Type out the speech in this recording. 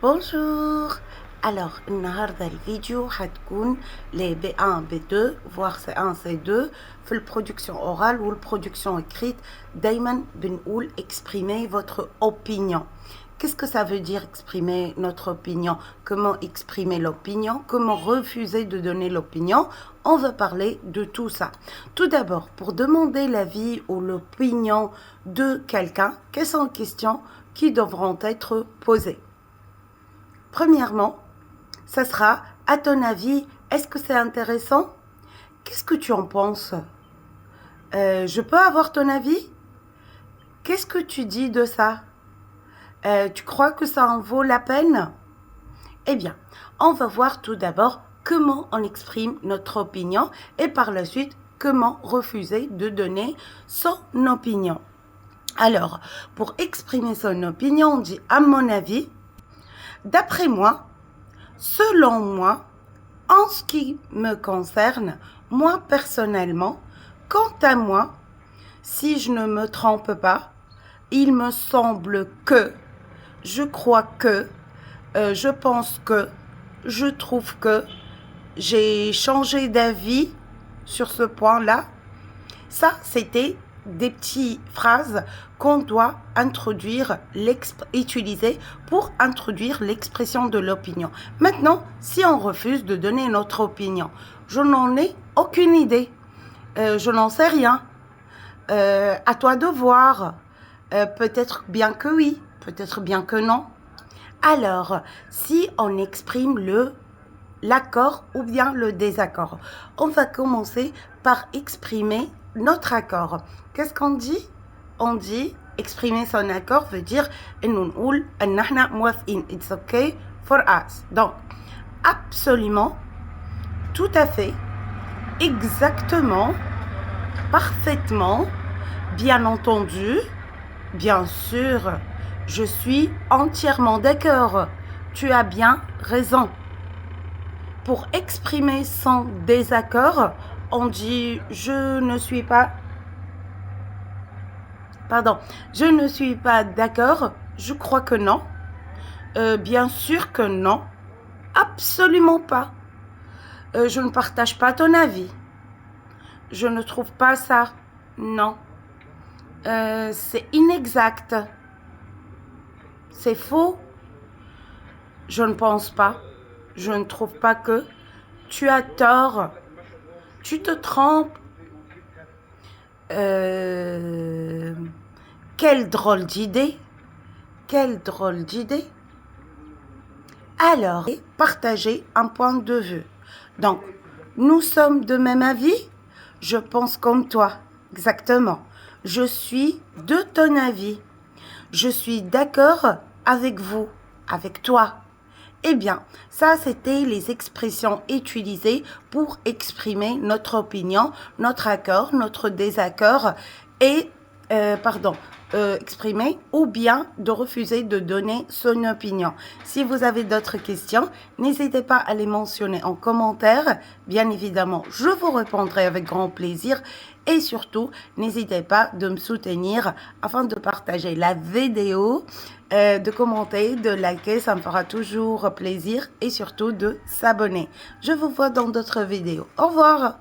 Bonjour. Alors, النهارده الفيديو حتكون les B1 B2 voire C1 C2 في البرودكسيون orale ou البرودكسيون écrite. دايما بنقول exprimer votre opinion. Qu'est-ce que ça veut dire exprimer notre opinion? Comment exprimer l'opinion? Comment refuser de donner l'opinion? On va parler de tout ça. Tout d'abord, pour demander l'avis ou l'opinion de quelqu'un, quelles sont les questions qui devront être posées? Premièrement, ça sera, à ton avis, est-ce que c'est intéressant? Qu'est-ce que tu en penses? Je peux avoir ton avis? Qu'est-ce que tu dis de ça? Tu crois que ça en vaut la peine? Eh bien, on va voir tout d'abord comment on exprime notre opinion et par la suite, comment refuser de donner son opinion. Alors, pour exprimer son opinion, on dit à mon avis, d'après moi, selon moi, en ce qui me concerne, moi personnellement, quant à moi, si je ne me trompe pas, il me semble que, je crois que, je pense que, je trouve que, j'ai changé d'avis sur ce point-là. Ça, c'était des petites phrases qu'on doit utiliser pour introduire l'expression de l'opinion. Maintenant, si on refuse de donner notre opinion, je n'en ai aucune idée. Je n'en sais rien. À toi de voir. Peut-être bien que oui, peut-être bien que non. Alors, si on exprime l'accord ou bien le désaccord, on va commencer par exprimer notre accord. Qu'est-ce qu'on dit? On dit exprimer son accord veut dire it's okay for us. Donc, absolument, tout à fait, exactement, parfaitement, bien entendu, bien sûr, je suis entièrement d'accord. Tu as bien raison. Pour exprimer son désaccord, on dit je ne suis pas d'accord, je crois que non, bien sûr que non, absolument pas, je ne partage pas ton avis, je ne trouve pas ça, non, c'est inexact, c'est faux, je ne pense pas, je ne trouve pas que, tu as tort, tu te trompes, quelle drôle d'idée, quelle drôle d'idée. Alors, partager un point de vue. Donc, nous sommes de même avis, je pense comme toi, exactement. Je suis de ton avis, je suis d'accord avec vous, avec toi. Eh bien, ça, c'était les expressions utilisées pour exprimer notre opinion, notre accord, notre désaccord et, exprimer ou bien de refuser de donner son opinion. Si vous avez d'autres questions, n'hésitez pas à les mentionner en commentaire. Bien évidemment, je vous répondrai avec grand plaisir. Et surtout, n'hésitez pas de me soutenir afin de partager la vidéo, de commenter, de liker, ça me fera toujours plaisir et surtout de s'abonner. Je vous vois dans d'autres vidéos. Au revoir!